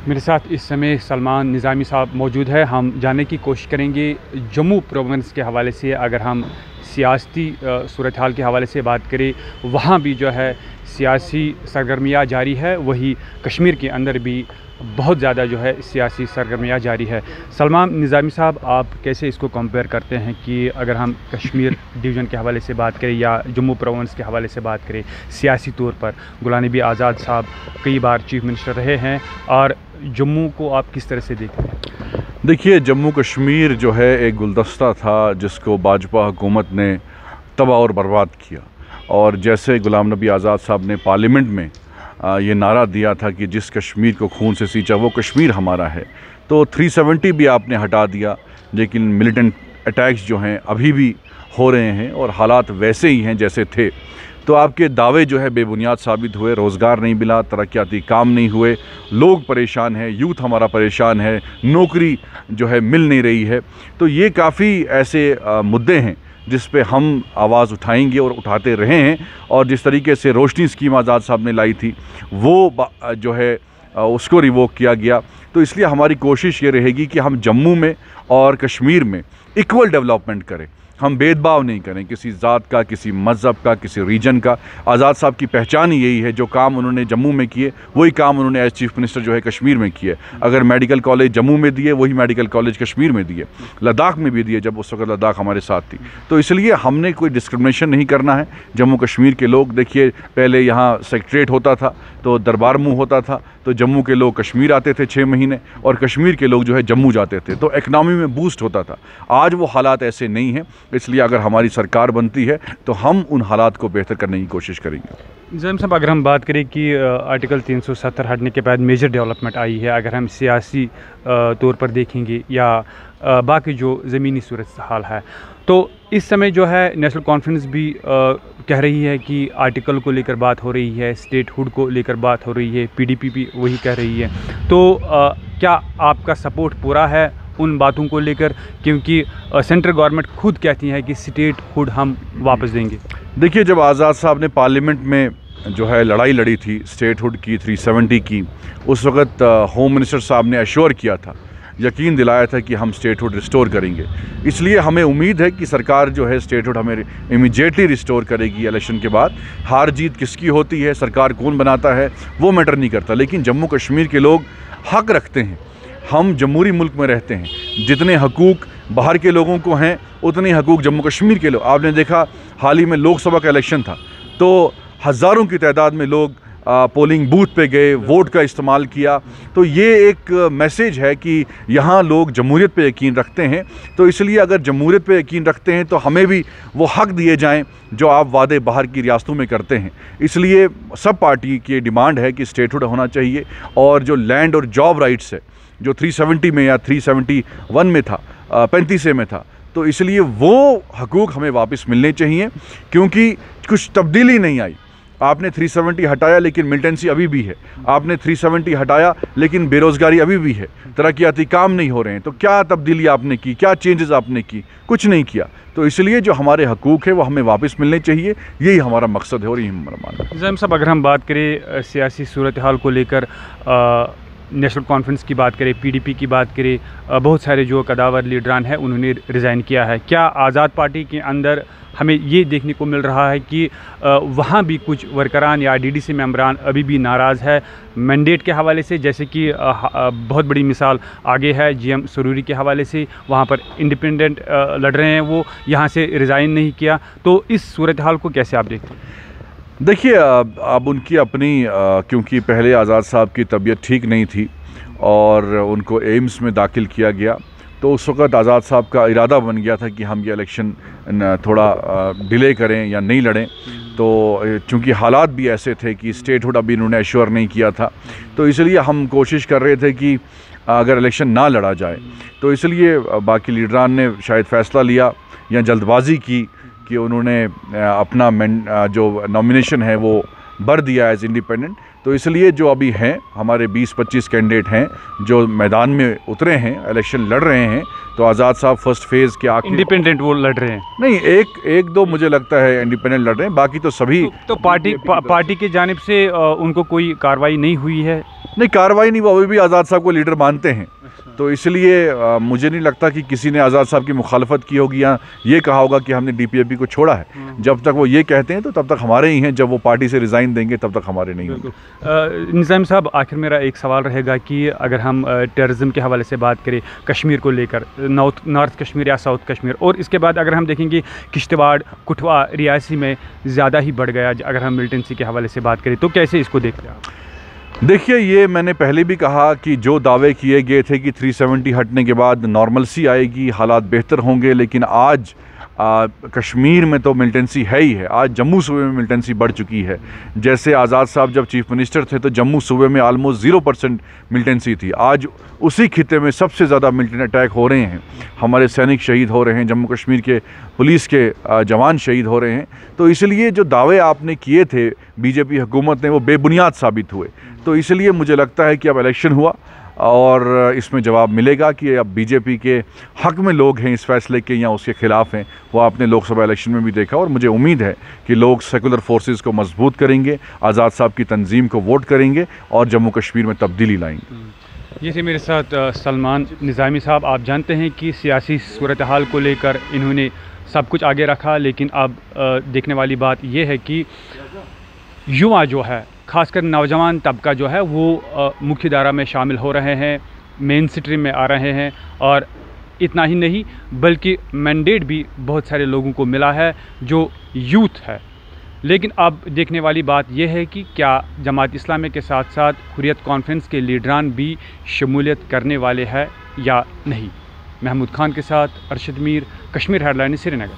मेरे साथ इस समय सलमान निज़ामी साहब मौजूद है। हम जानने की कोशिश करेंगे जम्मू प्रोविंस के हवाले से। अगर हम सियासती सूरत हाल के हवाले से बात करें, वहाँ भी जो है सियासी सरगर्मियाँ जारी है, वही कश्मीर के अंदर भी बहुत ज़्यादा जो है सियासी सरगर्मियाँ जारी है। सलमान निज़ामी साहब, आप कैसे इसको कंपेयर करते हैं कि अगर हम कश्मीर डिवीज़न के हवाले से बात करें या जम्मू प्रोविंस के हवाले से बात करें, सियासी तौर पर गुलाम नबी आज़ाद साहब कई बार चीफ मिनिस्टर रहे हैं, और जम्मू को आप किस तरह से देखते हैं? देखिए, जम्मू कश्मीर जो है एक गुलदस्ता था जिसको भाजपा हुकूमत ने तबाह और बर्बाद किया। और जैसे गुलाम नबी आज़ाद साहब ने पार्लियामेंट में ये नारा दिया था कि जिस कश्मीर को खून से सींचा वो कश्मीर हमारा है, तो 370 भी आपने हटा दिया, लेकिन मिलिटेंट अटैक्स जो हैं अभी भी हो रहे हैं और हालात वैसे ही हैं जैसे थे। तो आपके दावे जो है बेबुनियाद साबित हुए। रोज़गार नहीं मिला, तरक्याती काम नहीं हुए, लोग परेशान हैं, यूथ हमारा परेशान है, नौकरी जो है मिल नहीं रही है। तो ये काफ़ी ऐसे मुद्दे हैं जिस पे हम आवाज़ उठाएंगे और उठाते रहे हैं। और जिस तरीके से रोशनी स्कीम आज़ाद साहब ने लाई थी वो जो है उसको रिवोक किया गया। तो इसलिए हमारी कोशिश ये रहेगी कि हम जम्मू में और कश्मीर में इक्वल डेवलपमेंट करें, हम भेदभाव नहीं करें किसी ज़ात का, किसी मज़हब का, किसी रीजन का। आज़ाद साहब की पहचान ही यही है, जो काम उन्होंने जम्मू में किए वही काम उन्होंने एज चीफ मिनिस्टर जो है कश्मीर में किए। अगर मेडिकल कॉलेज जम्मू में दिए, वही मेडिकल कॉलेज कश्मीर में दिए, लद्दाख में भी दिए जब उस वक्त लद्दाख हमारे साथ थी। तो इसलिए हमने कोई डिस्क्रिमिनेशन नहीं करना है। जम्मू कश्मीर के लोग, देखिए पहले यहाँ सेक्रेटरीट होता था तो दरबार मुँह होता था, तो जम्मू के लोग कश्मीर आते थे 6 महीने और कश्मीर के लोग जो है जम्मू जाते थे, तो इकनॉमी में बूस्ट होता था। आज वो हालात ऐसे नहीं हैं, इसलिए अगर हमारी सरकार बनती है तो हम उन हालात को बेहतर करने की कोशिश करेंगे। निज़ाम साहब, अगर हम बात करें कि आर्टिकल 370 हटने के बाद मेजर डेवलपमेंट आई है, अगर हम सियासी तौर पर देखेंगे या बाकी जो ज़मीनी सूरत हाल है, तो इस समय जो है नेशनल कॉन्फ्रेंस भी कह रही है कि आर्टिकल को लेकर बात हो रही है, स्टेटहुड को लेकर बात हो रही है, पीडीपी भी वही कह रही है। तो क्या आपका सपोर्ट पूरा है उन बातों को लेकर, क्योंकि सेंट्रल गवर्नमेंट खुद कहती है कि स्टेटहुड हम वापस देंगे? देखिए, जब आज़ाद साहब ने पार्लियामेंट में जो है लड़ाई लड़ी थी स्टेटहुड की, 370 की, उस वक्त होम मिनिस्टर साहब ने एश्योर किया था, यकीन दिलाया था कि हम स्टेटहुड रिस्टोर करेंगे। इसलिए हमें उम्मीद है कि सरकार जो है स्टेटहुड हमें इमीडिएटली रिस्टोर करेगी। इलेक्शन के बाद हार जीत किसकी होती है, सरकार कौन बनाता है, वो मैटर नहीं करता, लेकिन जम्मू कश्मीर के लोग हक रखते हैं। हम जमहूरी मुल्क में रहते हैं, जितने हकूक़ बाहर के लोगों को हैं उतने हकूक़ जम्मू कश्मीर के लोग। आपने देखा हाल ही में लोकसभा का इलेक्शन था, तो हज़ारों की तादाद में लोग पोलिंग बूथ पे गए, वोट का इस्तेमाल किया। तो ये एक मैसेज है कि यहाँ लोग जमहूरियत पे यकीन रखते हैं। तो इसलिए अगर जमहूरियत पे यकीन रखते हैं तो हमें भी वो हक दिए जाएं जो आप वादे बाहर की रियासतों में करते हैं। इसलिए सब पार्टी की डिमांड है कि स्टेटहुड होना चाहिए, और जो लैंड और जॉब राइट्स है जो 370 में या 371 में था, 35 में था, तो इसलिए वो हकूक़ हमें वापस मिलने चाहिए, क्योंकि कुछ तब्दीली नहीं आई। आपने 370 हटाया लेकिन मिलिटेंसी अभी भी है, आपने 370 हटाया लेकिन बेरोज़गारी अभी भी है, तरक्याती काम नहीं हो रहे हैं। तो क्या तब्दीली आपने की, क्या चेंजेस आपने की? कुछ नहीं किया। तो इसलिए जो हमारे हकूक़ है वो हमें वापस मिलने चाहिए, यही हमारा मकसद है और यही हमारा मानना है। निज़ाम साहब, अगर हम बात करें सियासी सूरत हाल को लेकर, नेशनल कॉन्फ्रेंस की बात करें, पीडीपी की बात करें, बहुत सारे जो कदावर लीडरान हैं उन्होंने रिज़ाइन किया है। क्या आज़ाद पार्टी के अंदर हमें ये देखने को मिल रहा है कि वहाँ भी कुछ वर्करान या डीडीसी मेंबरान अभी भी नाराज़ है मैंडेट के हवाले से? जैसे कि बहुत बड़ी मिसाल आगे है जीएम सरूरी के हवाले से, वहाँ पर इंडिपेंडेंट लड़ रहे हैं, वो यहाँ से रिज़ाइन नहीं किया। तो इस सूरत हाल को कैसे आप देखते हैं? देखिए, अब उनकी अपनी क्योंकि पहले आज़ाद साहब की तबीयत ठीक नहीं थी और उनको एम्स में दाखिल किया गया, तो उस वक़्त आज़ाद साहब का इरादा बन गया था कि हम ये इलेक्शन थोड़ा डिले करें या नहीं लड़ें। तो चूँकि हालात भी ऐसे थे कि स्टेटहुड अभी इन्होंने एश्योर नहीं किया था, तो इसलिए हम कोशिश कर रहे थे कि अगर इलेक्शन ना लड़ा जाए, तो इसलिए बाकी लीडरान ने शायद फ़ैसला लिया या जल्दबाजी की कि उन्होंने अपना जो नॉमिनेशन है वो भर दिया एज इंडिपेंडेंट। तो इसलिए जो अभी हैं हमारे 20-25 कैंडिडेट हैं जो मैदान में उतरे हैं, इलेक्शन लड़ रहे हैं, तो आज़ाद साहब फर्स्ट फेज़ के आखिर इंडिपेंडेंट वो लड़ रहे हैं? नहीं, एक दो मुझे लगता है इंडिपेंडेंट लड़ रहे हैं, बाकी तो सभी तो पार्टी की जानिब से उनको कोई कार्रवाई नहीं हुई है? नहीं, कार्रवाई नहीं, वो अभी भी आज़ाद साहब को लीडर मानते हैं। तो इसलिए मुझे नहीं लगता कि किसी ने आज़ाद साहब की मुखालफत की होगी या ये कहा होगा कि हमने DPAP को छोड़ा है। जब तक वो ये कहते हैं तो तब तक हमारे ही हैं, जब वो पार्टी से रिज़ाइन देंगे तब तक हमारे नहीं होंगे। निज़ामी साहब, आखिर मेरा एक सवाल रहेगा कि अगर हम टेररिज्म के हवाले से बात करें कश्मीर को लेकर, नॉर्थ कश्मीर या साउथ कश्मीर, और इसके बाद अगर हम देखेंगे किश्तवाड़, कठुआ, रियासी में ज़्यादा ही बढ़ गया अगर हम मिलिटेंसी के हवाले से बात करें, तो कैसे इसको देखते हैं आप? देखिए, ये मैंने पहले भी कहा कि जो दावे किए गए थे कि 370 हटने के बाद नॉर्मलसी आएगी, हालात बेहतर होंगे, लेकिन आज कश्मीर में तो मिलिटेंसी है ही है। आज जम्मू सूबे में मिलिटेंसी बढ़ चुकी है। जैसे आज़ाद साहब जब चीफ मिनिस्टर थे तो जम्मू सूबे में ऑलमोस्ट 0% मिलिटेंसी थी। आज उसी खिते में सबसे ज़्यादा मिलिटेंट अटैक हो रहे हैं, हमारे सैनिक शहीद हो रहे हैं, जम्मू कश्मीर के पुलिस के जवान शहीद हो रहे हैं। तो इसलिए जो दावे आपने किए थे बीजेपी हुकूमत ने, वो बेबुनियाद साबित हुए। तो इसलिए मुझे लगता है कि अब इलेक्शन हुआ और इसमें जवाब मिलेगा कि अब बीजेपी के हक़ में लोग हैं इस फैसले के या उसके ख़िलाफ़ हैं। वो आपने लोकसभा इलेक्शन में भी देखा, और मुझे उम्मीद है कि लोग सेकुलर फोर्सेस को मजबूत करेंगे, आज़ाद साहब की तंजीम को वोट करेंगे और जम्मू कश्मीर में तब्दीली लाएंगे। ये थे मेरे साथ सलमान निज़ामी साहब। आप जानते हैं कि सियासी सूरत हाल को लेकर इन्होंने सब कुछ आगे रखा, लेकिन अब देखने वाली बात यह है कि युवा जो है, ख़ासकर नौजवान तबका जो है, वो मुख्य धारा में शामिल हो रहे हैं, मेन स्ट्रीम में आ रहे हैं। और इतना ही नहीं बल्कि मैंडेट भी बहुत सारे लोगों को मिला है जो यूथ है। लेकिन अब देखने वाली बात यह है कि क्या जमात इस्लामी के साथ साथ हुर्रियत कॉन्फ्रेंस के लीडरान भी शमूलियत करने वाले हैं या नहीं। महमूद खान के साथ अरशद मीर, कश्मीर हेडलाइन, श्रीनगर।